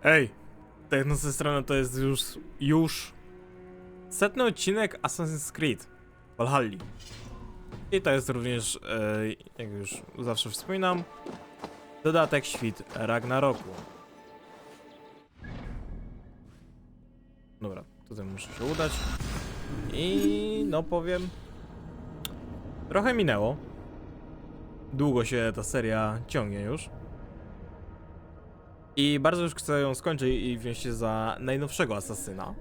Ej, TEHNO ze strony to jest już 100. odcinek Assassin's Creed Valhalla. I to jest również, jak już zawsze wspominam, dodatek Świt Rangnaröku. Dobra, tutaj muszę się udać. I no powiem, trochę minęło. Długo się ta seria ciągnie już. I bardzo już chcę ją skończyć i wziąć się za najnowszego asasyna.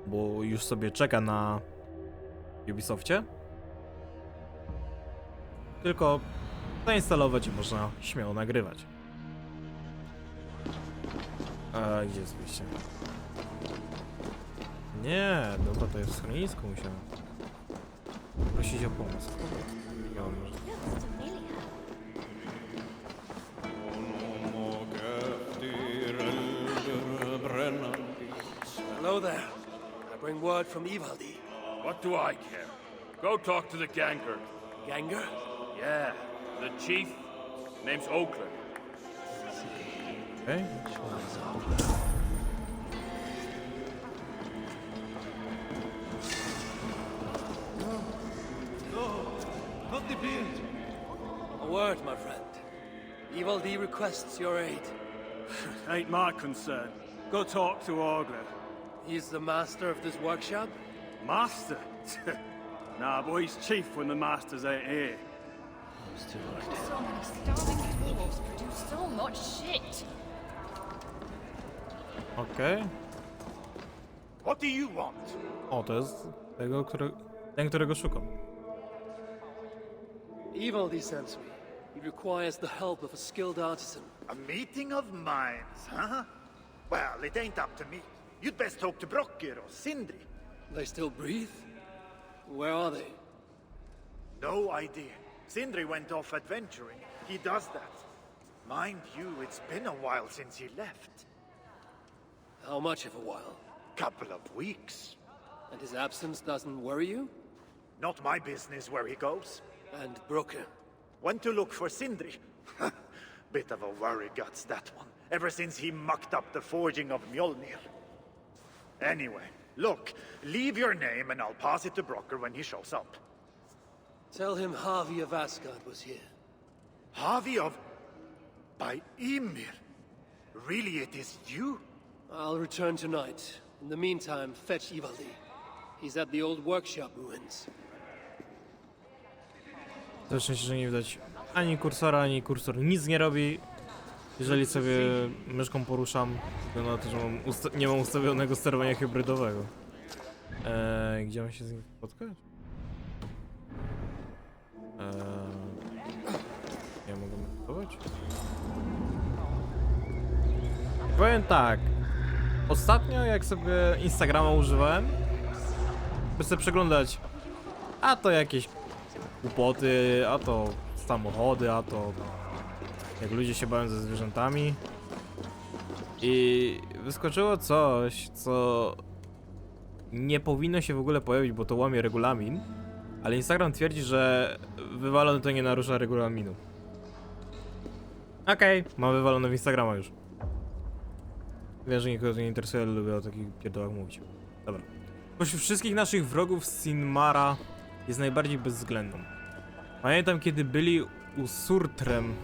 Bo już sobie czeka na Ubisoftie. Tylko zainstalować i można śmiało nagrywać. Gdzie jest wyjście? Nie, dobra, to jest w schronisku, musiałem prosić o pomoc. Hello there. I bring word from Ivaldi. What do I care? Go talk to the Ganger. Ganger? Yeah, the chief. Name's Oakland. Okay. Not the beard. A word, my friend. Ivaldi requests your aid. Ain't my concern. Go talk to Orgler. He's the master of this workshop? Master? Nah, boy, he's chief when the masters ain't here. So many starving dwarves produce so much shit. Okej. What do you want? O, to jest ten, którego szukam. Ivaldi sends me. He requires the help of a skilled artisan. A meeting of minds, huh? Well, it ain't up to me. You'd best talk to Brocker or Sindri. They still breathe? Where are they? No idea. Sindri went off adventuring. He does that. Mind you, it's been a while since he left. How much of a while? Couple of weeks. And his absence doesn't worry you? Not my business where he goes. And Brooke? Went to look for Sindri. Bit of a worry guts, that one. Ever since he mucked up the forging of Mjolnir. Anyway, look, leave your name and I'll pass it to Brocker when he shows up. Tell him Harvey of Asgard was here. Harvey of... by Ymir. Really, it is you? I'll return tonight. In the meantime, fetch Ivaldi. He's at the old workshop ruins. To szczęście, że nie widać ani kursora, ani kursor nic nie robi. Jeżeli sobie myszką poruszam, wygląda na to, że nie mam ustawionego sterowania hybrydowego. Gdzie mam się z nim spotkać? Nie mogę montować? Powiem tak. Ostatnio jak sobie Instagrama używałem, by sobie przeglądać, a to jakieś głupoty, a to samochody, a to jak ludzie się bawią ze zwierzętami. I wyskoczyło coś, co nie powinno się w ogóle pojawić, bo to łamie regulamin. Ale Instagram twierdzi, że wywalone to nie narusza regulaminu. Okej, mam wywalone w Instagrama już. Wiem, że nikogo to nie interesuje, ale lubię o takich pierdołach mówić. Dobra. Spośród wszystkich naszych wrogów Sinmara jest najbardziej bezwzględną. Pamiętam, kiedy byli u Surtrem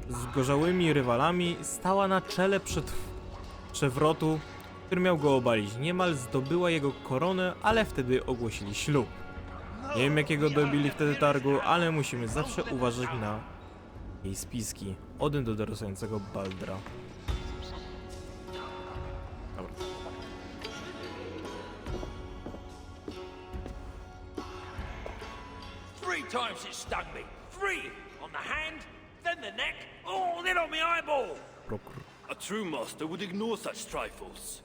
z gorzałymi rywalami, stała na czele przewrotu, który miał go obalić. Niemal zdobyła jego koronę, ale wtedy ogłosili ślub. Nie wiem, jakiego dobili wtedy targu, ale musimy zawsze uważać na jej spiski. Odyn do dorastającego Baldra. Dobra. Three times it stung me. Three! On the hand, then the neck, oh, then on my eyeball! A true master would ignore such trifles.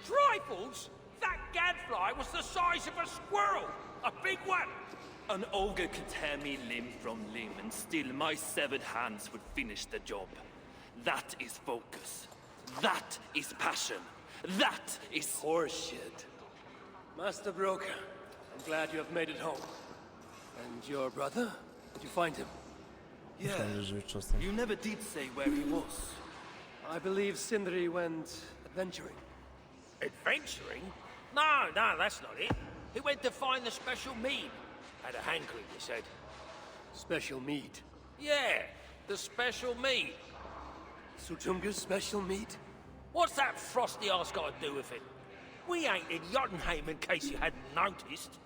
Trifles? That gadfly was the size of a squirrel! A big one! An ogre could tear me limb from limb, and still my severed hands would finish the job. That is focus. That is passion. That is Horseshit. Master Broker, I'm glad you have made it home. And your brother? Did you find him? Myślałem, że żyć czasem. You never did say where he was. I believe Sindri went adventuring. Adventuring? No, that's not it. He went to find the special mead. Had a hankering, he said. Special meat. Yeah, the special mead. Sutunga's special meat? What's that frosty arse got to do with it? We ain't in Jotunheim, in case you hadn't noticed.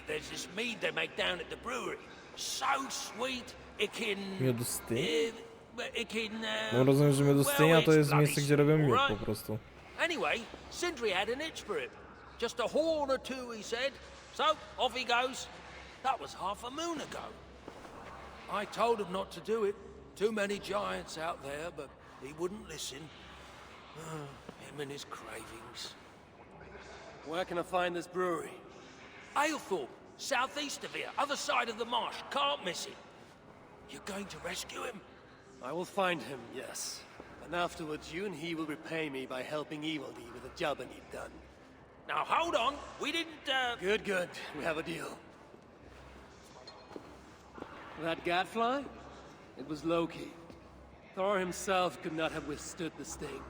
There's this mead they make down at the brewery. So sweet, it can... Miodostynia? It can... No rozumiem, że miodostynia to jest bloody miejsce, gdzie robią miód alright. po prostu. Anyway, Sindri had an itch for it. Just a horn or two, he said. So, off he goes. That was half a moon ago. I told him not to do it. Too many giants out there, but he wouldn't listen. Him and his cravings. Where can I find this brewery? Aylthorpe, southeast of here, other side of the marsh. Can't miss it. You're going to rescue him? I will find him, yes. And afterwards, you and he will repay me by helping Evildee with the job I need done. Now hold on, we didn't, Good, good. We have a deal. That gadfly? It was Loki. Thor himself could not have withstood the sting.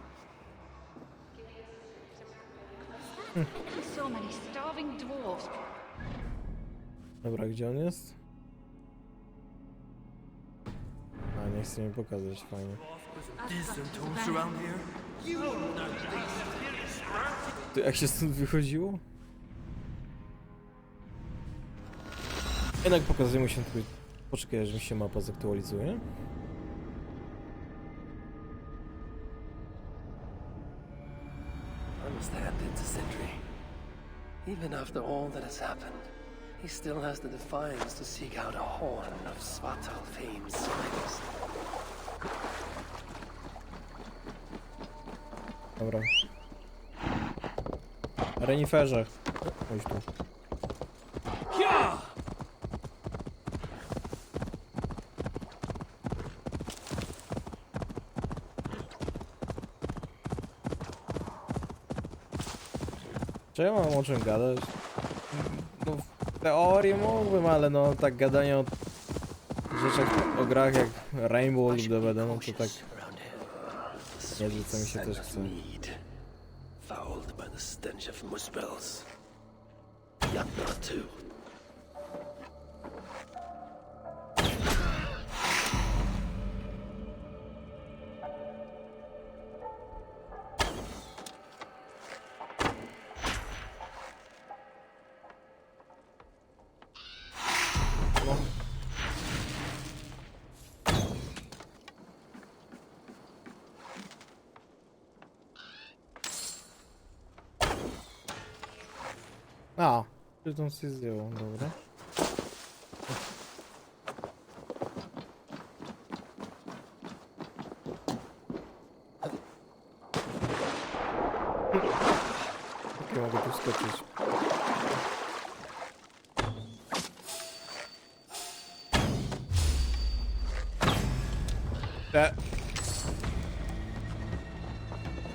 So many starving dwarves. Dobra, gdzie on jest? A, nie chce mi pokazać, fajnie. Ty, jak się stąd wychodziło? Jednak pokazuje mu się tylko... Poczekaj, aż mi się mapa zaktualizuje. Understand it to Sindri. Even after all that has happened, he still has the defiance to seek out a horn of Svartalfheim's finest. Dobra. Reniferze. Chodź tu. Czy ja mam o czym gadać? No w teorii mógłbym, ale no tak gadanie o rzeczach, o grach jak Rainbow lub DVD, no to tak niezbyt co mi się też chce. Fouled by the stench of muspels. Yatna too. A, czy to się zdjęło, dobra. Jak ja mogę tu skoczyć?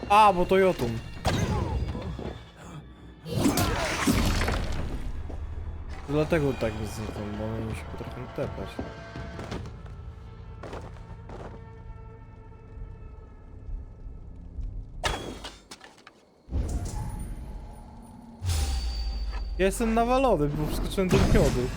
A, bo to Jotun. Dlatego tak jest zniknął, bo oni się potrafią tepać. Ja jestem nawalony, bo wskoczyłem do miodu.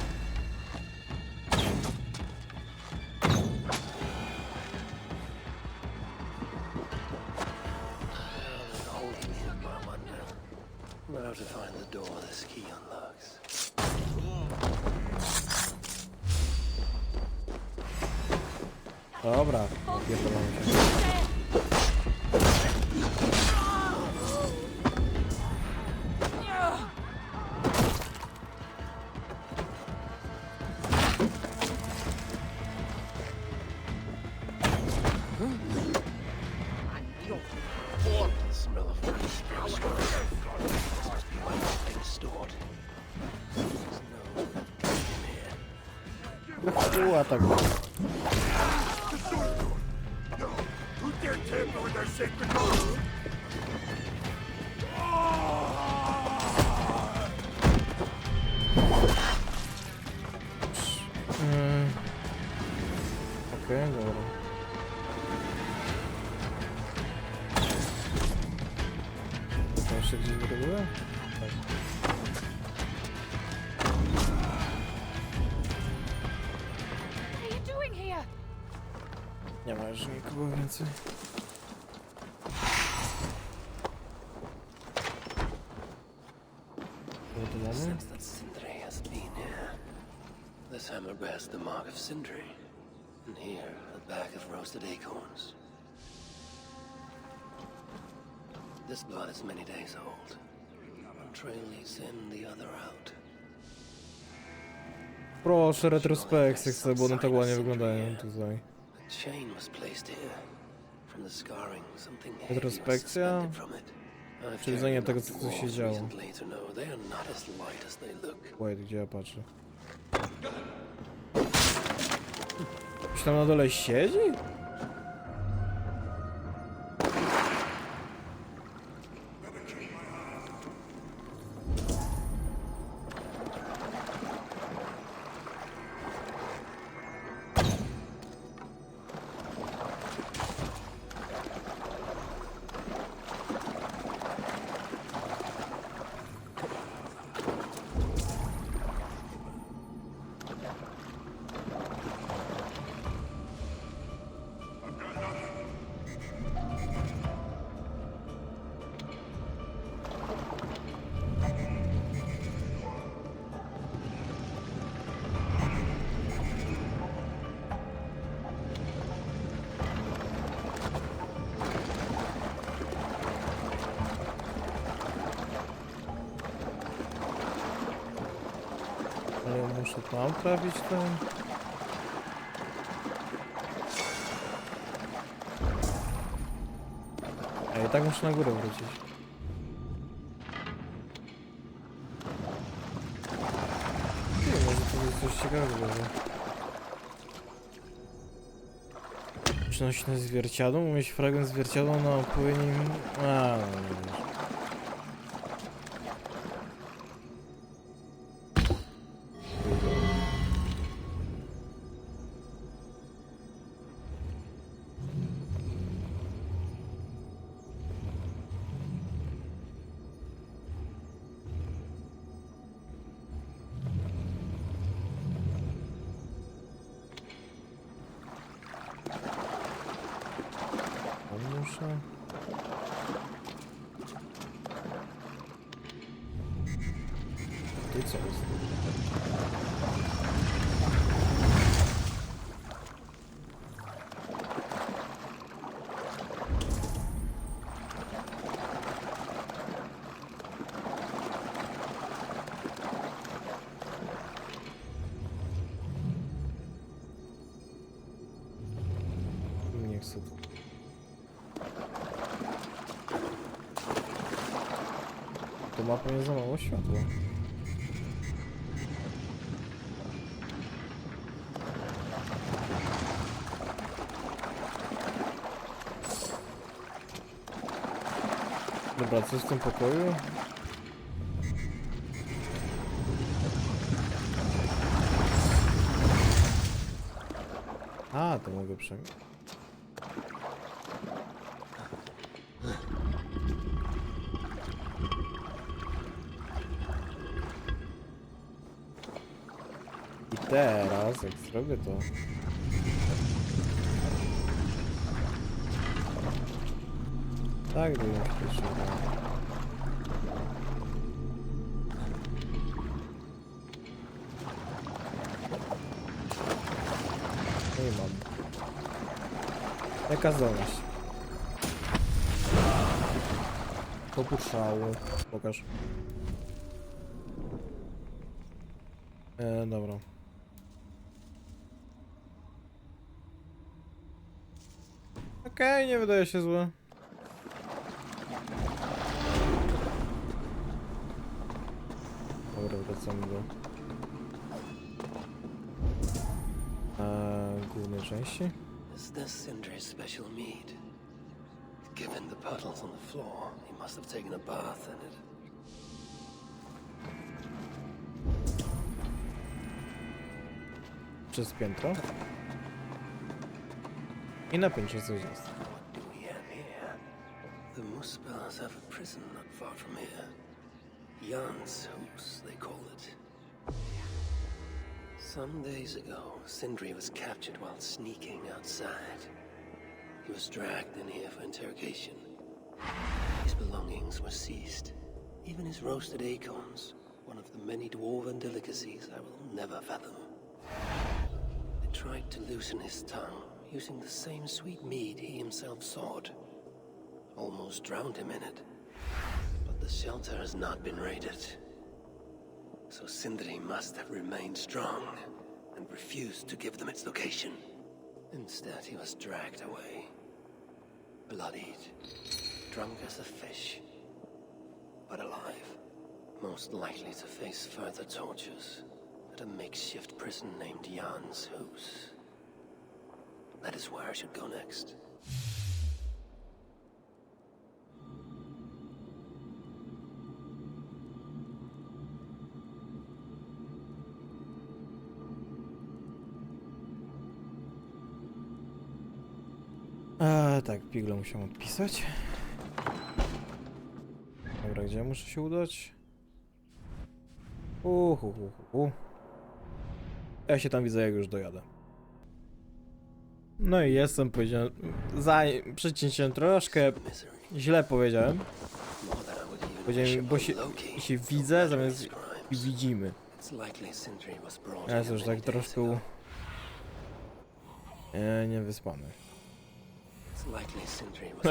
Now to find the door this key unlocks. Dobra, pierdolamy się. The smell of fresh must be where everything's stored. There's no in here. Była tak. Who dare tamper with our sacred knowledge? dobra. To jeszcze gdzieś wyrobuje? Tak. What are you doing here? Nie ma już nikogo więcej. Co tu mamy? Sense that Sindri has been here. This hammer bears the mark of Sindri. And here, a bag of roasted acorns. This blood is many days old. One trail leads in, the other out. Proszę, retrospekcje chcę, bo one tak ładnie wyglądają tutaj. A chain was placed here. From the scarring, something heavy was Retrospekcja? suspended from it. I've Czyli widzenie carried tego, them co up tu the się walls działo. recently to know they are not as light as they look. Wait, gdzie ja patrzę? Ktoś tam na dole siedzi? Ale ja muszę tam trafić ten. Ej, tak muszę na górę wrócić. Nie, może to jest coś ciekawego. Przynosi na zwierciadło, mieć fragment zwierciadła na odpowiednim... A, no wiesz. Muszę. Tu co jest? Nie chcę tu. To ma pewnie za mało światła. Dobra, co jest w tym pokoju? A, to mogę przejść. I teraz, jak zrobię to... Tak, byłem wcześniej. No i mam. Jaka zdolność? Popuszczało. Pokaż. Dobra. Okej, nie wydaje się złe. Dobra, wracamy do głównej części. Is this Sindri's special mead? Given the puddles on the floor, he must have taken a bath in it. Przez piętro. I napięcie coś jest. What do we have here? The Muspels have a prison not far from here. Jan's house, they call it. Some days ago, Sindri was captured while sneaking outside. He was dragged in here for interrogation. His belongings were seized. Even his roasted acorns, one of the many dwarven delicacies I will never fathom. They tried to loosen his tongue, using the same sweet mead he himself sought. Almost drowned him in it. But the shelter has not been raided. So Sindri must have remained strong and refused to give them its location. Instead, he was dragged away. Bloodied, drunk as a fish, but alive. Most likely to face further tortures at a makeshift prison named Jan's house. That is where I should go next. Tak, Pigle musiałem odpisać. Dobra, gdzie muszę się udać? Ja się tam widzę, jak już dojadę. No i jestem, powiedziałem, przecięciem troszkę źle powiedziałem. Powiedziałem, bo się widzę, zamiast widzimy. Ja jestem już tak troszkę niewyspany.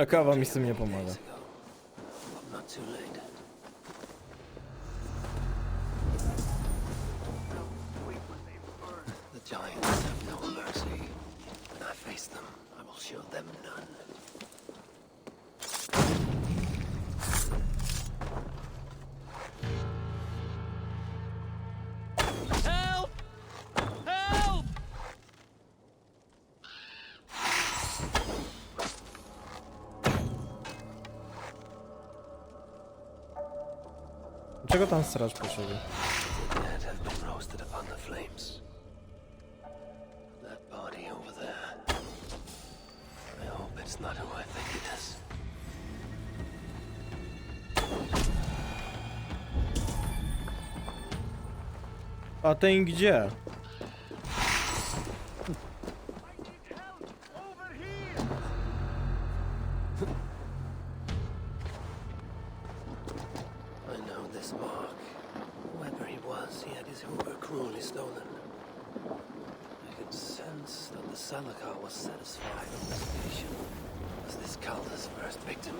A kawa mi z tym nie pomaga. The giants have no mercy. When I face them, I will show them none. Help! Help! Czego tam straż poszedł? The dead have been roasted upon the flames. That body over there. I hope it's not who I think it is. A ten gdzie? I know this mark. Whoever he was, he had his hoover cruelly stolen. I could sense that the Salakar was satisfied on this occasion, as this cult's first victim.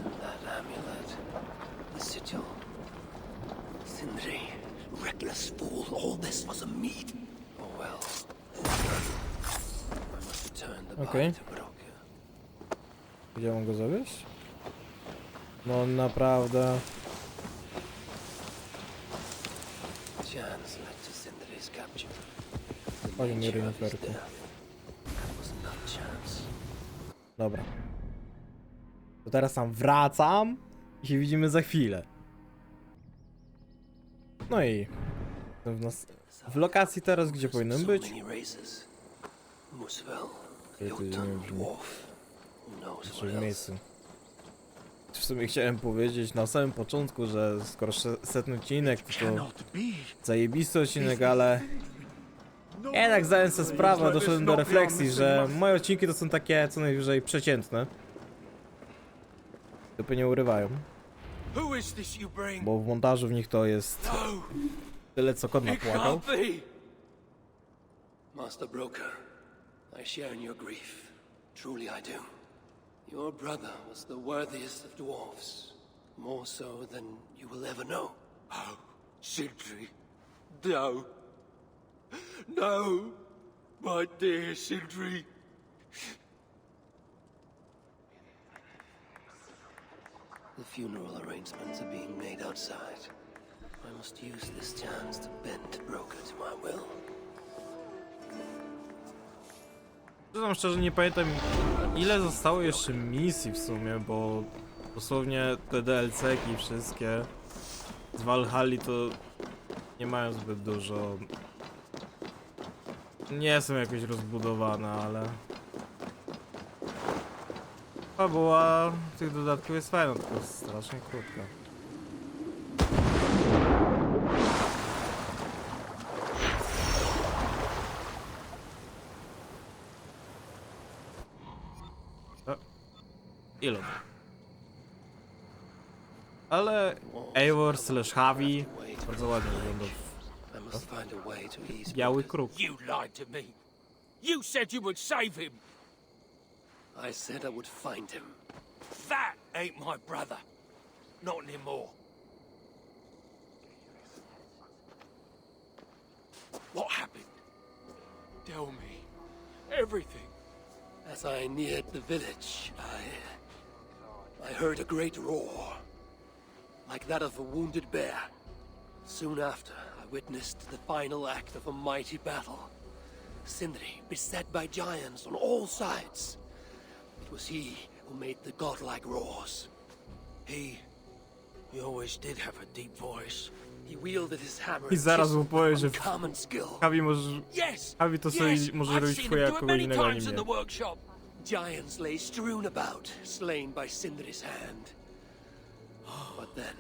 And that amulet, the sigil. Sindri, reckless fool, all this was a meat. Oh well. I must return the body to Broke. Gdzie mam go zawieźć? No naprawdę. Chance led to Sindri's capture. Panie mi Nature of his reniferku. death was not chance. Dobra. To teraz tam wracam i się widzimy za chwilę. No i w lokacji teraz, gdzie powinienem być. Jeszcze w miejscu. W sumie chciałem powiedzieć na samym początku, że skoro 100 odcinek, to zajebisty odcinek, ale jednak zdałem sobie sprawę, doszedłem do refleksji, że moje odcinki to są takie co najwyżej przeciętne. Dupy nie urywają. Who is this you bring? Bo w montażu w nich to jest tyle, co kot napłakał. Can't be. Master Broker, I share in your grief. Truly I do. Your brother was the worthiest of dwarfs. More so than you will ever know. Oh, Sindri. No. No. My dear Sindri. The funeral arrangements are being made outside. I must use this chance to bend Broker to my will. Przyznam szczerze, nie pamiętam ile zostało jeszcze misji w sumie, bo dosłownie te DLC-ki wszystkie z Valhalli to nie mają zbyt dużo. Nie są jakoś rozbudowane, ale Fabuła tych dodatków jest fajna, tylko jest strasznie krótka. I lody. Ale Eivor / Javi bardzo ładnie wygląda. I must find a way to ease Biały kruk. You lied to me. You said you would save him. I said I would find him. That ain't my brother. Not anymore. What happened? Tell me. Everything. As I neared the village, I heard a great roar, like that of a wounded bear. Soon after, I witnessed the final act of a mighty battle. Sindri beset by giants on all sides. It was he who made the godlike roars. He always did have a deep voice. He wielded his hammer I zaraz and mu powie, że chisel with uncommon skill. Javi może... Yes. Javi to sobie yes, może I've robić seen twoje him do it kogoś many innego, a nie times in mnie. the workshop. Giants lay strewn about, slain by Sindri's hand. But then,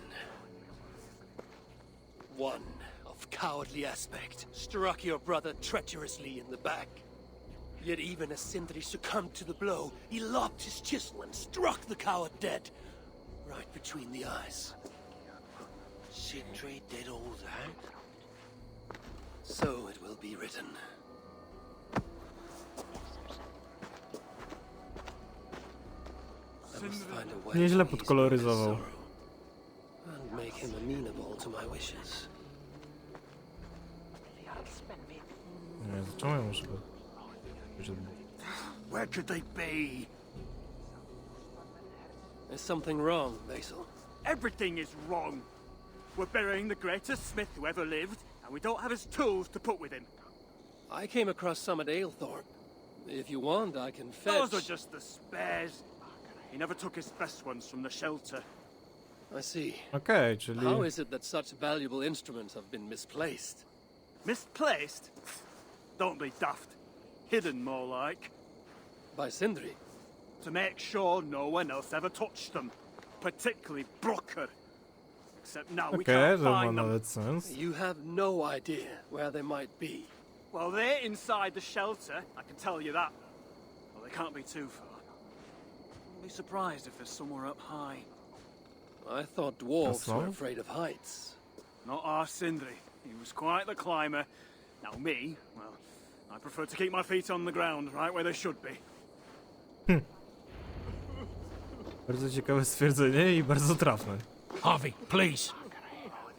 one of cowardly aspect struck your brother treacherously in the back. Yet even as Sindri succumbed to the blow, he lobbed his chisel and struck the coward dead, right between the eyes. Sindri did all that? So it will be written. I must find a way Nieźle to ease podkoloryzował. Mother's sorrow and make him amenable to my wishes. Nie, czemu ja muszę... Where could they be? There's something wrong, Basil. Everything is wrong. We're burying the greatest smith who ever lived, and we don't have his tools to put with him. I came across some at Aylthorpe. If you want, I can fetch... Those are just the spares. He never took his best ones from the shelter. I see. Okej, czyli... How is it that such valuable instruments have been misplaced? Misplaced? Don't be daft. Hidden, more like. By Sindri? To make sure no one else ever touched them. Particularly Brooker. Except now we Okej, can't to ma find them. nawet sens. You have no idea where they might be. Well, they're inside the shelter, I can tell you that. Well, they can't be too far. I'll be surprised if they're somewhere up high. I thought dwarves That's were all? afraid of heights. Not our Sindri. He was quite the climber. Now me, well, I prefer to keep my feet on the ground, right where they should be. Bardzo ciekawe stwierdzenie i bardzo trafne. Harvey, please.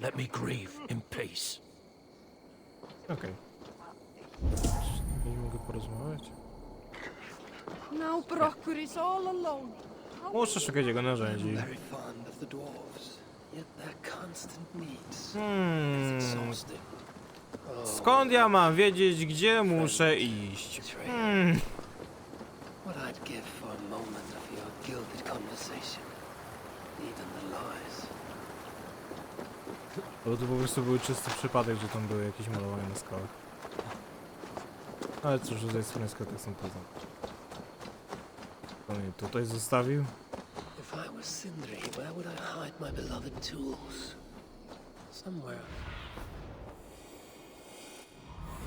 Let me grieve in peace. Okej. Nie mogę porozmawiać? Now Brocker is all alone. Muszę szukać jego narzędzi. Very fond of the dwarves. Yet their constant needs is Hmm. exhausting. Skąd ja mam wiedzieć, gdzie muszę iść? Betrayed. What I'd give for a moment of your gilded conversation. Even the lies. Bo to po prostu był czysty przypadek, że tam były jakieś malowania na skałach. Ale cóż, tutaj strony skałek są poza. To mnie tutaj zostawił. If I was Sindri, where would I hide my beloved tools? Somewhere.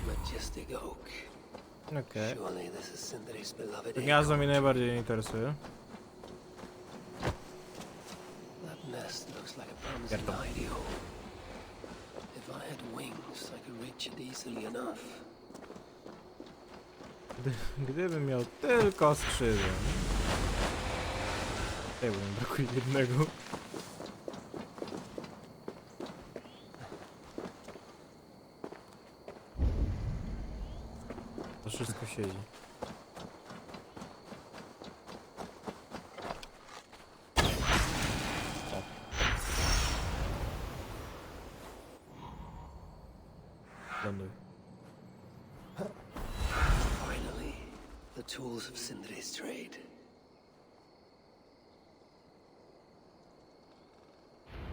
Majestic oak. Okej. Surely this is Sindri's beloved To gniazdo mnie acorn. najbardziej interesuje. That nest looks like a promising Cierto. hidey hole. If I had wings, I could reach it easily enough. Gdybym miał tylko skrzydła. Ej, bo mi brakuje jednego. To wszystko siedzi. Ląduj. Finally, the tools of Sindri's trade.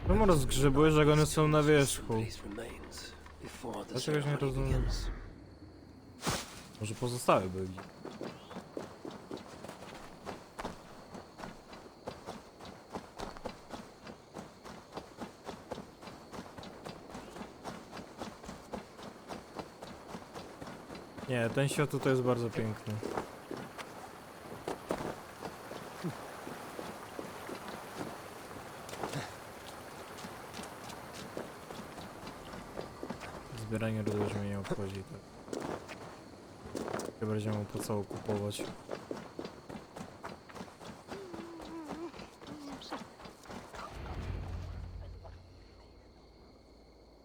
Czemu rozgrzebujesz, jak one są na wierzchu? Sindri's remains before the Dlaczego się nie ceremony rozumiem? begins. Może pozostałe byli. Nie, ten świat tutaj jest bardzo piękny. Zbieranie rudy już mnie nie obchodzi, tak. Nie będziemy po co kupować.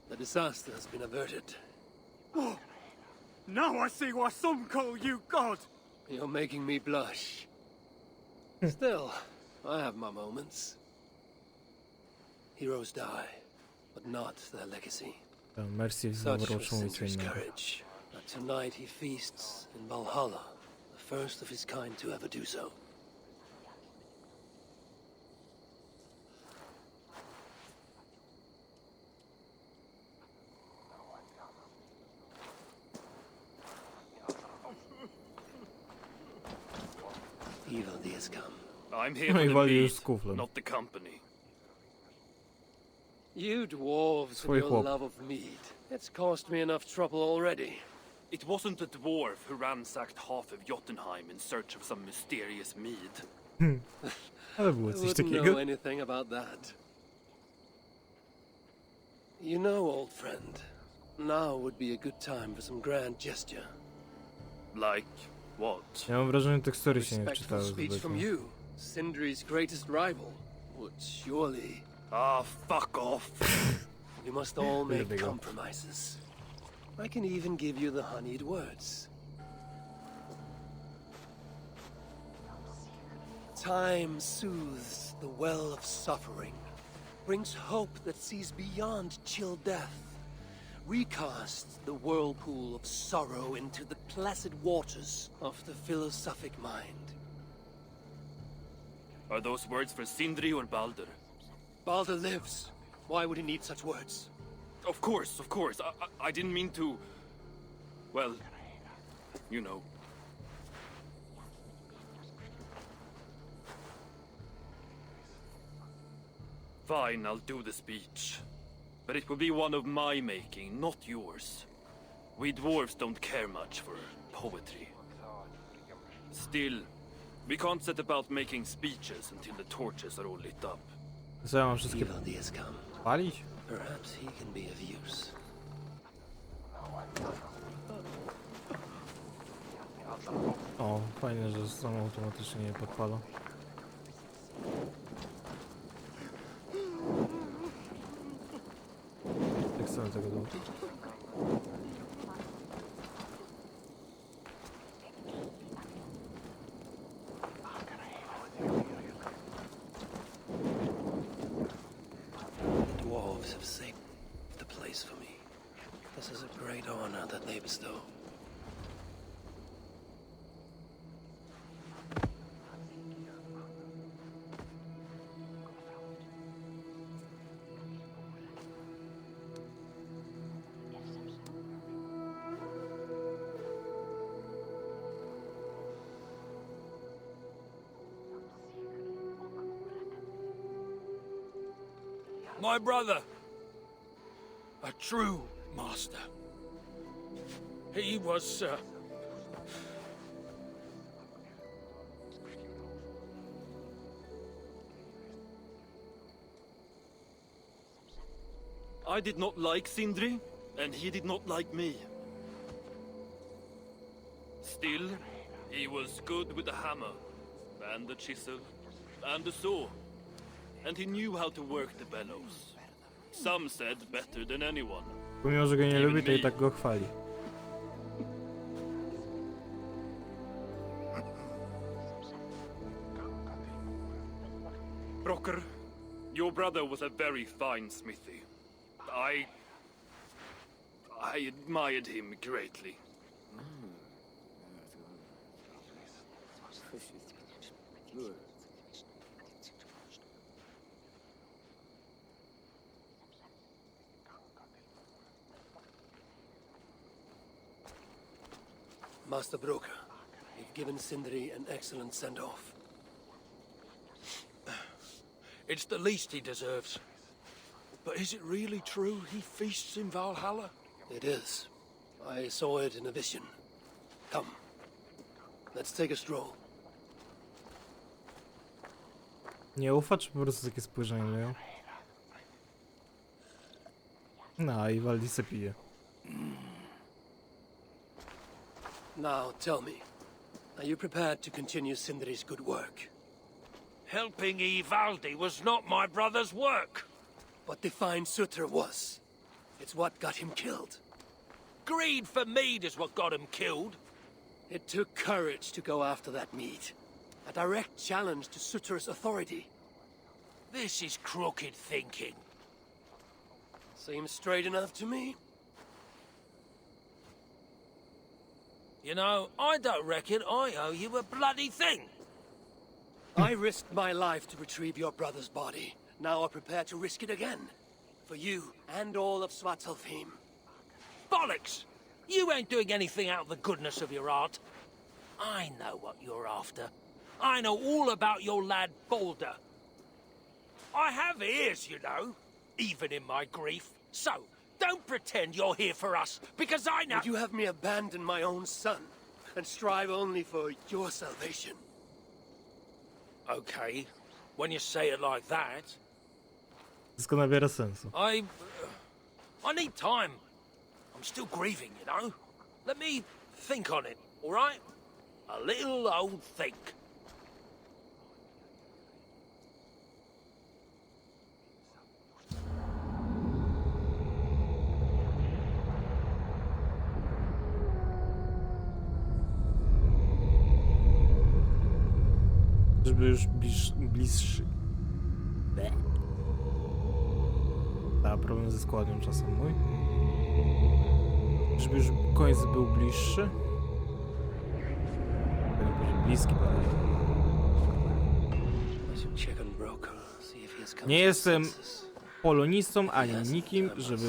The disaster has been averted. Now I see why some call you God! You're making me blush. Still, I have my moments. Heroes die, but not their legacy. Mercy w Such was zawroczu nic Sindri's innego. courage that tonight he feasts in Valhalla, the first of his kind to ever do so. Evil days come. I'm here No for i the wali już meat, z kuflem. not the company. You dwarves and Swój your chłop. love of meat. It's cost me enough trouble already. It wasn't the dwarf who ransacked half of Jotunheim in search of some mysterious mead. Ale było I coś wouldn't know takiego. anything about that. You know, old friend, now would be a good time for some grand gesture. Like what? Ja mam wrażenie, że tekstury się nie Respectful wczytały speech from zbytnio. you, Sindri's greatest rival, would surely. Ah, fuck off. We must all There make they go. compromises. I can even give you the honeyed words. Time soothes the well of suffering, brings hope that sees beyond chill death, recasts the whirlpool of sorrow into the placid waters of the philosophic mind. Are those words for Sindri or Balder? Balder lives. Why would he need such words? Of course, of course. I didn't mean to... Well, you know. Fine, I'll do the speech. But it will be one of my making, not yours. We dwarves don't care much for poetry. Still, we can't set about making speeches until the torches are all lit up. Co ja mam wszystkie Evil days come. palić? Perhaps he can be of use. O, fajnie, że samo automatycznie nie podpala. Jak chcę tego dołu. The dwarves have saved the place for me. This is a great honor that they bestow. My brother. A true master. He was, I did not like Sindri, and he did not like me. Still, he was good with the hammer, and the chisel, and the saw. And he knew how to work the bellows. Some said better than anyone. Pomimo, że go nie lubi, to i tak go chwali. Brocker, your brother was a very fine smithy. I admired him greatly. Master Broker, you've given Sindri an excellent send-off. it's the least he deserves. But is it really true he feasts in Valhalla? It is. I saw it in a vision. Come. Let's take a stroll. Nie ufa, czy po prostu takie spojrzenie miał? No i Waldi se pije. Now tell me, are you prepared to continue Sindri's good work? Helping Ivaldi was not my brother's work. What defined Sutter was. It's what got him killed. Greed for mead is what got him killed. It took courage to go after that meat. A direct challenge to Sutter's authority. This is crooked thinking. Seems straight enough to me. You know, I don't reckon I owe you a bloody thing. I risked my life to retrieve your brother's body. Now I'm prepared to risk it again. For you and all of Svartalfheim. Bollocks! You ain't doing anything out of the goodness of your heart. I know what you're after. I know all about your lad Balder. I have ears, you know, even in my grief. So, don't pretend you're here for us, because I know— Would you have me abandon my own son and strive only for your salvation? Okay, when you say it like that, Wszystko nabiera sensu. I need time. I'm still grieving, you know. Let me think on it, all right? A little old think. Żeby już bliższy. Da, problem ze składnią czasem mój. Żeby już koniec był bliższy. Powinien powiedzieć bliski bardziej. I should check on Broker, see if he has come Nie to jestem senses. polonistą ani nikim, żeby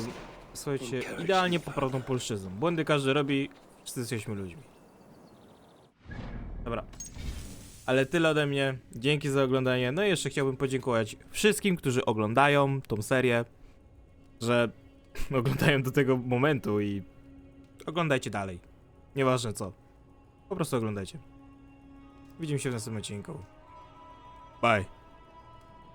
słuchajcie, idealnie poprawną polszczyzną. Błędy każdy robi, wszyscy jesteśmy ludźmi. Dobra. Ale tyle ode mnie. Dzięki za oglądanie. No i jeszcze chciałbym podziękować wszystkim, którzy oglądają tą serię, że oglądają do tego momentu i oglądajcie dalej. Nieważne co. Po prostu oglądajcie. Widzimy się w następnym odcinku. Bye.